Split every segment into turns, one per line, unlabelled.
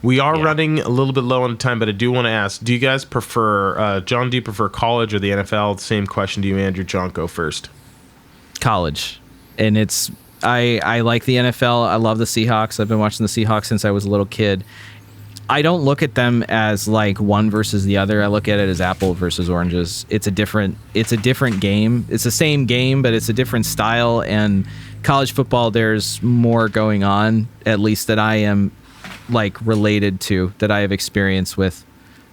We are running a little bit low on time, but I do want to ask, do you guys prefer, John, do you prefer college or the NFL? Same question to you, Andrew. John, go first.
College. And I like the NFL. I love the Seahawks. I've been watching the Seahawks since I was a little kid. I don't look at them as like one versus the other. I look at it as apple versus oranges. It's a different game. It's the same game, but it's a different style. And college football, there's more going on, at least that I am like related to, that I have experience with,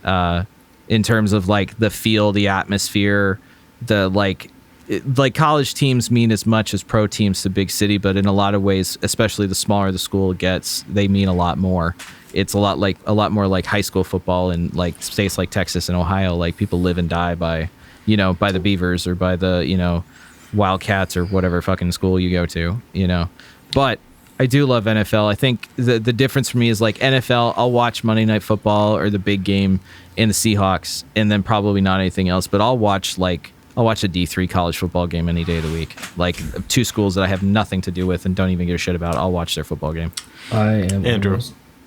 in terms of like the feel, the atmosphere, the like college teams mean as much as pro teams to big city, but in a lot of ways, especially the smaller the school gets, they mean a lot more. It's a lot more like high school football in like states like Texas and Ohio. Like people live and die by the Beavers or by the, Wildcats or whatever fucking school you go to, But I do love NFL. I think the difference for me is like NFL, I'll watch Monday Night Football or the big game in the Seahawks and then probably not anything else, but I'll watch a D3 college football game any day of the week. Like two schools that I have nothing to do with and don't even give a shit about, I'll watch their football game.
I am
Andrew.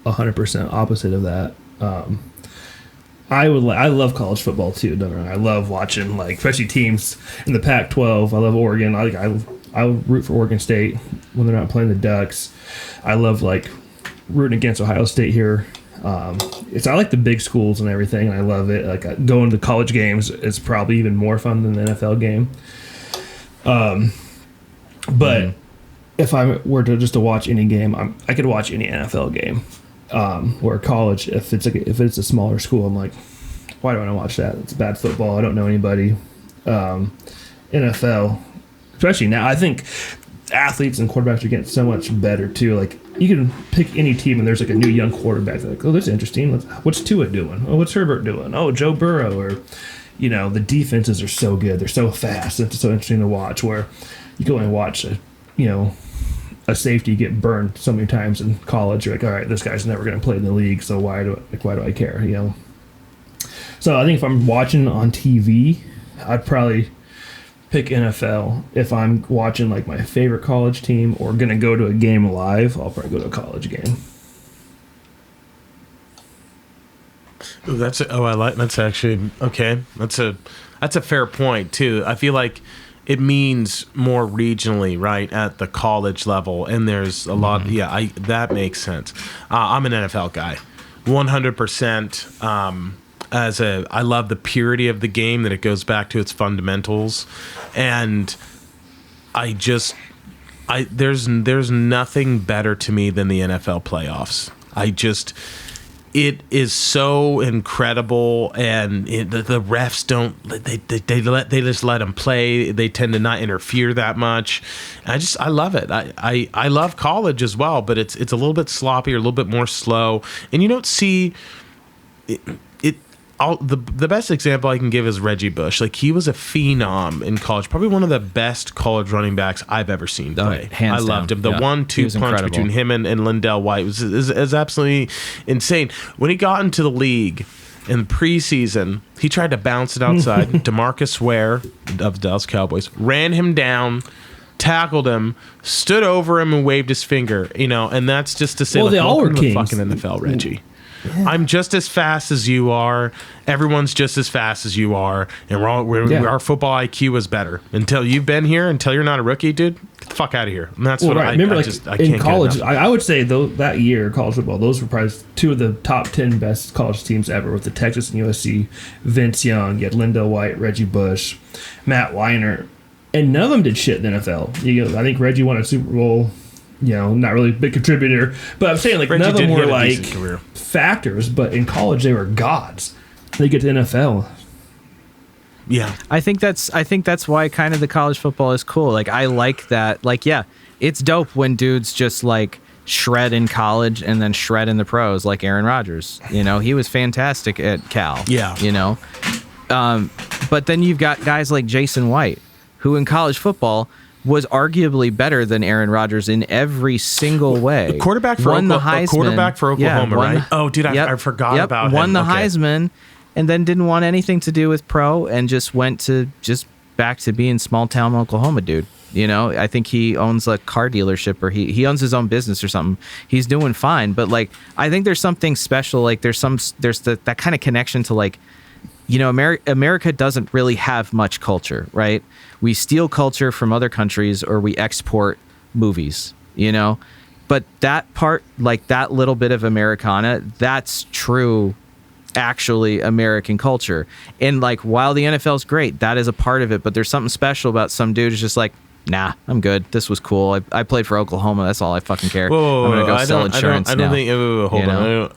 100% opposite of that. I love college football too. Don't get me wrong. I love watching like especially teams in the Pac-12. I love Oregon. I root for Oregon State when they're not playing the Ducks. I love like rooting against Ohio State here. I like the big schools and everything. And I love it. Like going to college games is probably even more fun than the NFL game. But if I were to watch any game, I could watch any NFL game. Where college, if it's a smaller school, I'm like, why do I want to watch that? It's bad football. I don't know anybody. NFL, especially now, I think athletes and quarterbacks are getting so much better too. Like you can pick any team and there's like a new young quarterback. They're like, oh, that's interesting. What's Tua doing? Oh, what's Herbert doing? Oh, Joe Burrow. Or, the defenses are so good. They're so fast. It's so interesting to watch. Where you go and watch a safety get burned so many times in college. You're like, all right, this guy's never going to play in the league, so why do I care? So I think if I'm watching on TV, I'd probably pick NFL. If I'm watching like my favorite college team or going to go to a game live, I'll probably go to a college game.
Ooh, that's actually okay. That's a fair point too. I feel like it means more regionally, right, at the college level, and there's a lot. Yeah, that makes sense. I'm an NFL guy, 100%. I love the purity of the game, that it goes back to its fundamentals, and there's nothing better to me than the NFL playoffs. It is so incredible, and the refs don't. They just let them play. They tend to not interfere that much. I love it. I love college as well, but it's a little bit sloppy or a little bit more slow, and you don't see it. The best example I can give is Reggie Bush. Like, he was a phenom in college, probably one of the best college running backs I've ever seen play. I loved him. The 1-2 punch between him and Lindell White is absolutely insane. When he got into the league in the preseason, he tried to bounce it outside. DeMarcus Ware of the Dallas Cowboys ran him down, tackled him, stood over him, and waved his finger. And that's just to say,
they all were kings.
Fucking NFL, Reggie. Yeah. I'm just as fast as you are. Everyone's just as fast as you are, and our football IQ is better. Until you've been here, until you're not a rookie, dude, get the fuck out of here. And that's what I
remember.
I
in
can't
college, I would say that year, college football, those were probably two of the top 10 best college teams ever, with the Texas and USC. Vince Young, you had Lindell White, Reggie Bush, Matt Weiner, and none of them did shit in the NFL. I think Reggie won a Super Bowl. Not really a big contributor, but I'm saying like Reggie, none of them were like factors, but in college they were gods. They get to NFL.
Yeah.
I think that's why kind of the college football is cool. Like, I like that. Like, yeah, it's dope when dudes just like shred in college and then shred in the pros, like Aaron Rodgers. He was fantastic at Cal.
Yeah.
But then you've got guys like Jason White, who in college football was arguably better than Aaron Rodgers in every single way.
The quarterback for Oklahoma, right? Oh, dude, I forgot about him.
Won the Heisman, and then didn't want anything to do with pro, and just went to back to being small town Oklahoma, dude. You know, I think he owns a car dealership, or he owns his own business or something. He's doing fine, but like I think there's something special. Like there's that kind of connection to like, you know, America doesn't really have much culture, right? We steal culture from other countries, or we export movies, you know. But that part, like that little bit of Americana, that's true, actually American culture. And like while the NFL's great, that is a part of it. But there's something special about some dude who's just like, nah, I'm good. This was cool. I played for Oklahoma. That's all I fucking care.
Whoa,
I'm gonna go sell insurance
I don't
now.
think. Hold on.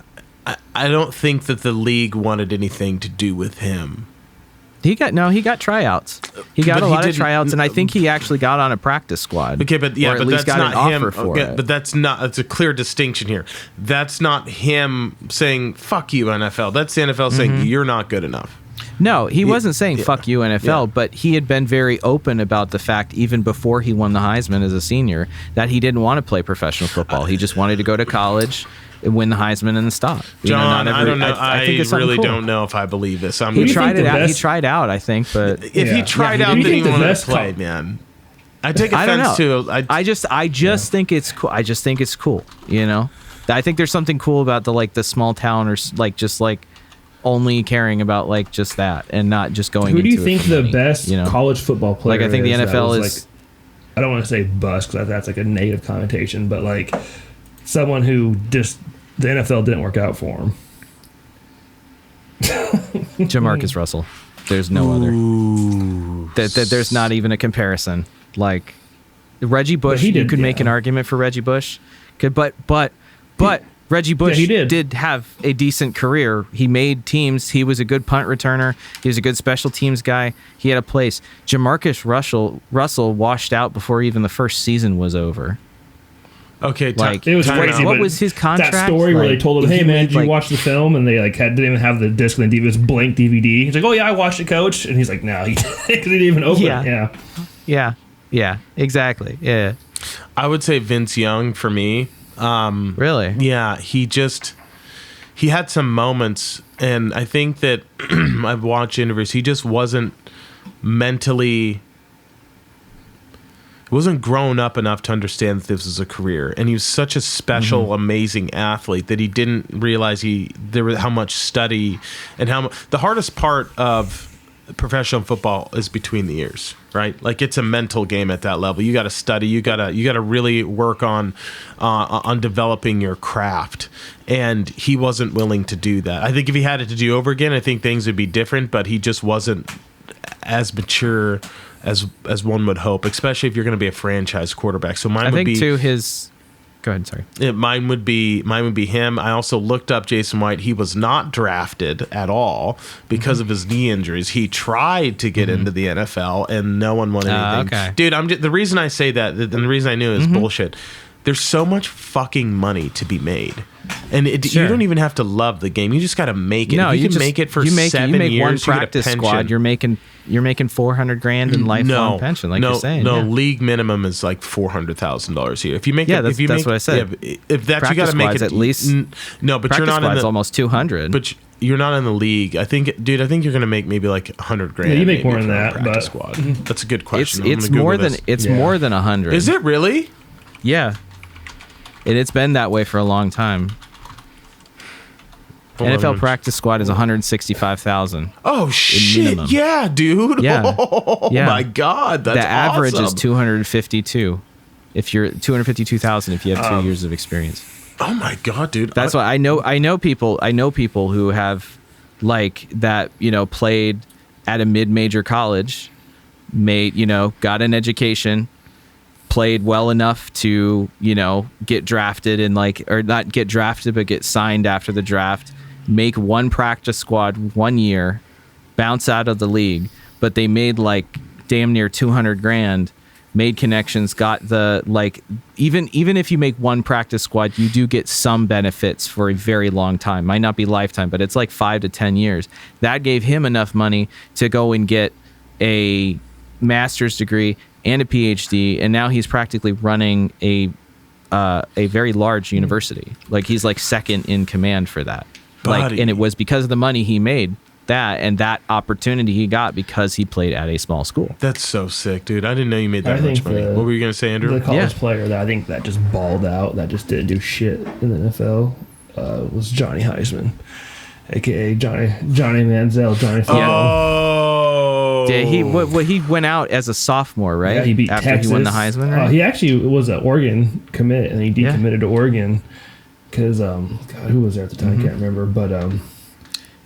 I don't think that the league wanted anything to do with him.
He got tryouts. He got a lot of tryouts, and I think he actually got on a practice squad.
Okay, but yeah,
or at
but
least
that's
got
not
an
him.
offer for
Okay,
it.
but that's a clear distinction here. That's not him saying "fuck you, NFL." That's the NFL saying you're not good enough.
No, he wasn't saying "fuck you, NFL," but he had been very open about the fact, even before he won the Heisman as a senior, that he didn't want to play professional football. He just wanted to go to college, win the Heisman, and stop.
John, I don't know. I
think it's
really
cool.
don't know if I believe this.
He tried it out.
best-
He tried out, I think, but
If he tried out,
Who do
then
you
he
think the
wanted to
best
play,
col-
man. I take
I don't
offense
know.
to.
I just think it's cool. I just think it's cool. You know, I think there's something cool about the small town, or just only caring about like just that and not just going.
Who do you
into it
think
for
the
money,
best
you know?
college football player?
Like I think the
is that
NFL
was,
is.
like, I don't want to say bust because that's like a negative connotation, but like someone who just the NFL didn't work out for him.
Jamarcus Russell. There's no other. There's not even a comparison. Like Reggie Bush,
he did,
you could make
yeah.
an argument for Reggie Bush. But Reggie Bush
he did.
have a decent career. He made teams. He was a good punt returner. He was a good special teams guy. He had a place. Jamarcus Russell washed out before even the first season was over.
Okay,
Like
It was
time
crazy.
out.
What
but
was his contract?
That story where they
Like,
told him,
he
"Hey man,
made,
did you
like-
watch the film?" And they like didn't even have the disc and the DVD. It was blank DVD. He's like, "Oh yeah, I watched it, coach." And he's like, "No, he didn't even open
Yeah.
it."
Yeah, exactly. Yeah,
I would say Vince Young for me.
really.
Yeah, he had some moments, and I think that I've watched interviews. He just wasn't mentally. Wasn't grown up enough to understand that this was a career, and he was such a special, amazing athlete that he didn't realize there was how much study and the hardest part of professional football is between the ears, right? Like it's a mental game at that level. You got to study. You got to really work on developing your craft, and he wasn't willing to do that. I think if he had it to do over again, I think things would be different. But he just wasn't as mature as one would hope, especially if you're going to be a franchise quarterback. So mine
I
would
think
be
too his. Go ahead. Sorry.
mine would be him. I also looked up Jason White. He was not drafted at all because of his knee injuries. He tried to get into the NFL, and no one wanted anything.
Okay.
Dude, the reason I say that, and the reason I knew is bullshit. There's so much fucking money to be made. And
Sure.
you don't even have to love the game. You just got to make it.
No,
if you can
just
make it for
you make
7
you make
years,
one
you get a
practice
pension.
squad. You're making $400,000 in lifelong pension, like you're saying.
No,
yeah.
league minimum is like $400,000 a year. If you make
Yeah,
it,
that's-
if you
that's
make,
what I said.
yeah, if that you
Practice
got to make
squad's
it
at least-
no, but
Practice
you're not in
squad's
the
almost 200.
But you're not in the league. I think you're going to make maybe like $100,000.
Yeah, you make
maybe
more than
for a
that,
practice
but-
squad. That's a good question.
it's
I'm gonna
more
Google
than
this.
more than 100.
Is it really?
Yeah, and it's been that way for a long time.
Hold
NFL
on.
practice squad is 165,000.
Oh shit!
minimum.
Yeah, dude.
Yeah.
Oh
Yeah.
my god, that's
The average is
awesome.
252. If you're 252,000, if you have 2 years of experience.
Oh my god, dude.
That's why I know people who have like that, played at a mid-major college, got an education, played well enough to, get drafted and or not get drafted, but get signed after the draft, make one practice squad 1 year, bounce out of the league, but they made like damn near $200,000, made connections, got the even if you make one practice squad, you do get some benefits for a very long time. Might not be lifetime, but it's like 5 to 10 years. That gave him enough money to go and get a master's degree and a PhD, and now he's practically running a very large university. Like he's like second in command for that.
Buddy.
And it was because of the money he made. that, and that opportunity he got because he played at a small school.
That's so sick, dude. I didn't know you made that much money. What were you going to say, Andrew?
The college player that I think that just balled out, that just didn't do shit in the NFL, was Johnny Heisman, a.k.a. Johnny Manziel, Johnny Football.
Yeah, he went out as a sophomore, right?
Yeah, he beat
after
Texas.
He won the Heisman, right?
He actually was an Oregon commit, and he decommitted to Oregon because, God, who was there at the time? I can't remember, but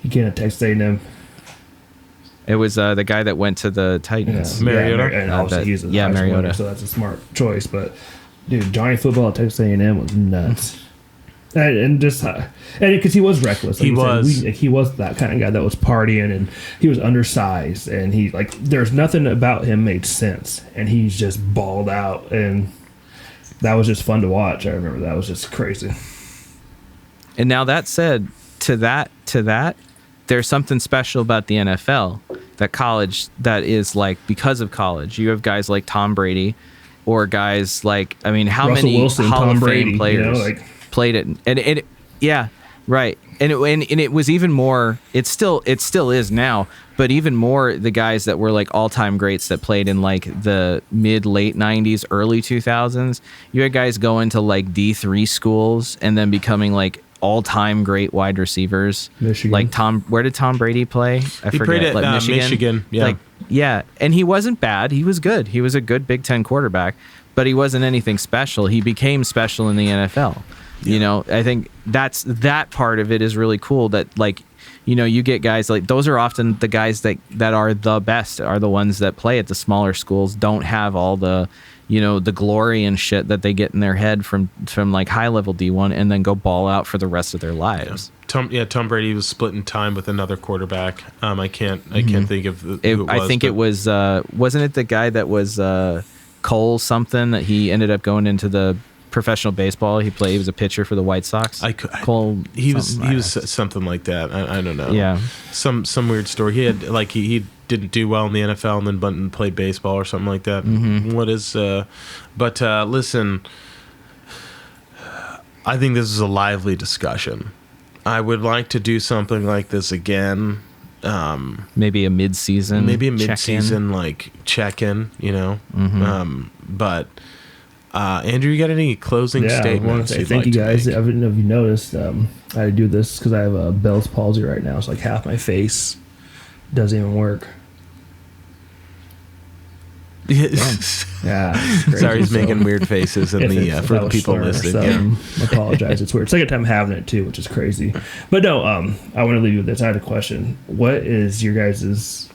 he came to Texas A&M.
It was the guy that went to the Titans.
Mariota.
And obviously he's a Heisman
Mariota.
winner, so that's a smart choice. But, dude, Johnny Football at Texas A&M was nuts. And because he was reckless. Like he was that kind of guy that was partying, and he was undersized, and he there's nothing about him made sense, and he's just balled out, and that was just fun to watch. I remember that was just crazy.
And now that said, to that, there's something special about the NFL that college that is because of college. You have guys like Tom Brady, or guys like how
Russell
many
Wilson,
Hall
Tom
of
Brady,
Fame players played it, and it right, and it was even more. It still is now, but even more the guys that were all-time greats that played in the mid-late 90s, early 2000s. You had guys going to D3 schools and then becoming all-time great wide receivers.
Michigan.
Where did Tom Brady play? I forget.
Played at Michigan. Yeah.
Yeah, and he wasn't bad. He was good. He was a good Big Ten quarterback, but he wasn't anything special. He became special in the NFL. Yeah. I think that part of it is really cool that you get guys those are often the guys that are the best, are the ones that play at the smaller schools, don't have all the the glory and shit that they get in their head from high level D1, and then go ball out for the rest of their lives.
Tom Brady was splitting time with another quarterback. I can't think of who it was.
I think it was wasn't it the guy that was Cole something that he ended up going into the professional baseball. He was a pitcher for the White Sox. Cole. He was
something like that. I don't know.
Yeah.
Some weird story. He had he didn't do well in the NFL and then went and played baseball or something like that.
Mm-hmm.
What is? But listen, I think this is a lively discussion. I would like to do something like this again.
Maybe a mid-season.
Check-in.
Mm-hmm.
But. Andrew, you got any closing statements?
I want to say thank you guys. I don't know if you noticed, I had to do this because I have a Bell's palsy right now. So half my face doesn't even work. Yeah.
Sorry, he's making weird faces in for the people listening.
I apologize. It's weird. Second time having it too, which is crazy. But no, I want to leave you with this. I had a question. What is your guys's,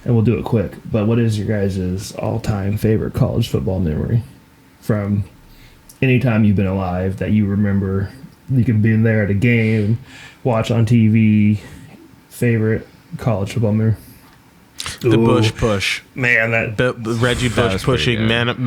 and we'll do it quick, but what is your guys's all-time favorite college football memory from any time you've been alive that you remember? You could be there at a game, watch on TV. Favorite college football memory?
The Bush push,
man.
Reggie Bush pushing Matt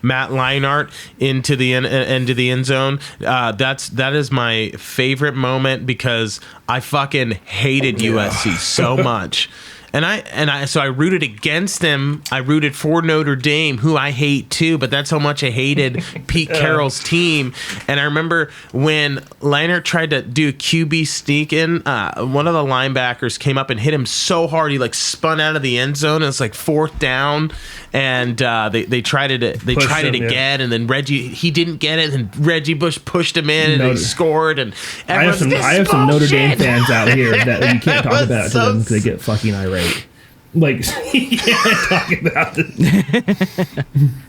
Leinart into the end zone. That is my favorite moment because I fucking hated USC so much. So I rooted against them. I rooted for Notre Dame, who I hate too, but that's how much I hated Pete Carroll's team. And I remember when Leinart tried to do a QB sneak in, one of the linebackers came up and hit him so hard he spun out of the end zone. And it's fourth down, and they tried it. They tried it again, and then he didn't get it, and Reggie Bush pushed him in, and he scored. And
I have some Notre Dame fans out here that you can't talk about to them because they get fucking irate. You can't talk about this.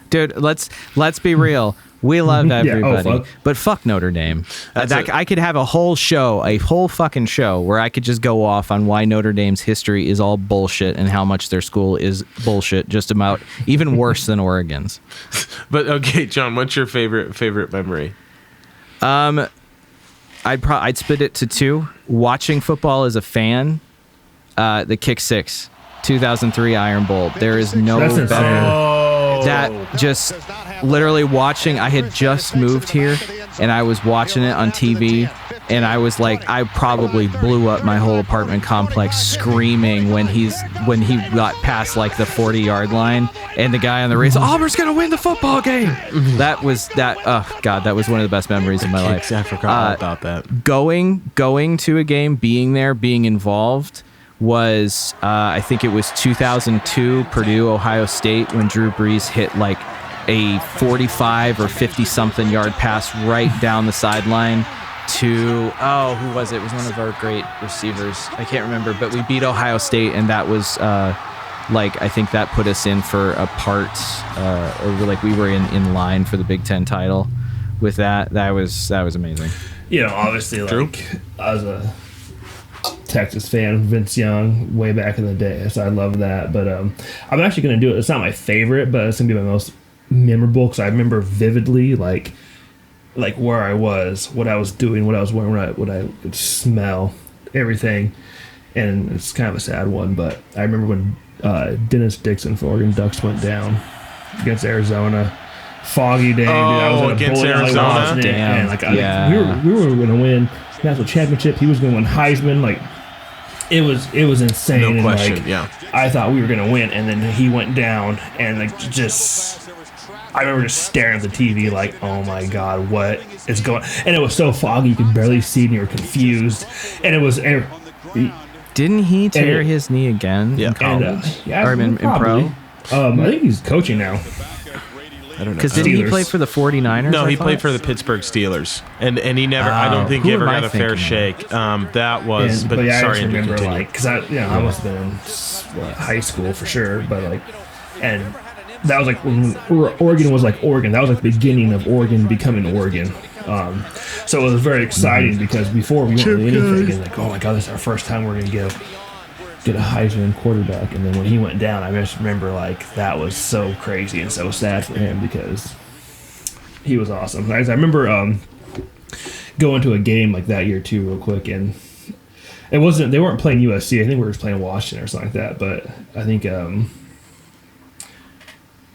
Dude, let's be real. We love everybody, but fuck Notre Dame. I could have a whole fucking show where I could just go off on why Notre Dame's history is all bullshit and how much their school is bullshit, just about even worse than Oregon's.
But okay, John, what's your favorite memory?
I'd split it to two. Watching football as a fan, the Kick Six, 2003 Iron Bowl. There is no better. That just literally watching. I had just moved here, and I was watching it on TV, and I was I probably blew up my whole apartment complex screaming when he got past the 40-yard line, and the guy on the race, Auburn's gonna win the football game. That was one of the best memories of my life.
I forgot all about that.
Going to a game, being there, being involved was I think it was 2002 Purdue Ohio State when Drew Brees hit like a 45 or 50 something yard pass right down the sideline to who was it? It was one of our great receivers. I can't remember, but we beat Ohio State, and that was I think that put us in for a part, or like we were in line for the Big Ten title with that. That was amazing.
Obviously, like I was a Texas fan, Vince Young, way back in the day, so I love that. But I'm actually going to do it. It's not my favorite, but it's going to be my most memorable because I remember vividly, like where I was, what I was doing, what I was wearing, what I could smell, everything. And it's kind of a sad one, but I remember when Dennis Dixon for Oregon Ducks went down against Arizona. Foggy day, dude. I was in a
against
bowling alley
Arizona?
watching it, and we were going to win national championship. He was going to win Heisman. Like it was insane.
No question.
And,
yeah,
I thought we were going to win, and then he went down, and I remember just staring at the TV like, oh my God, what is going on? And it was so foggy, you could barely see, and you were confused. And it was...
Didn't he tear his knee again in college? Or in pro?
I think he's coaching now.
I don't know.
Because didn't he play for the 49ers?
No, he played for the Pittsburgh Steelers. And he never... I don't think he ever got a fair shake. That was... But
I
sorry,
just remember,
continue.
because I must have been in high school for sure, but and that was like when Oregon was like Oregon. That was like the beginning of Oregon becoming Oregon. So it was very exciting because before we weren't really anything, and like, oh my God, this is our first time we're gonna get a Heisman quarterback. And then when he went down, I just remember like that was so crazy and so sad for him because he was awesome. I remember going to a game like that year too, real quick, and they weren't playing USC. I think we were just playing Washington or something like that. But I think.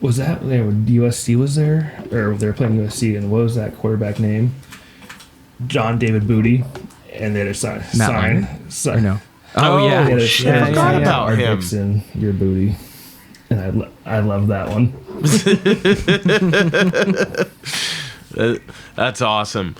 Was that USC was there, or they were playing USC? And what was that quarterback name? John David Booty, and they just signed.
Or no. Oh shit!
I forgot about him.
Dixon, your booty, and I love that one.
That's awesome.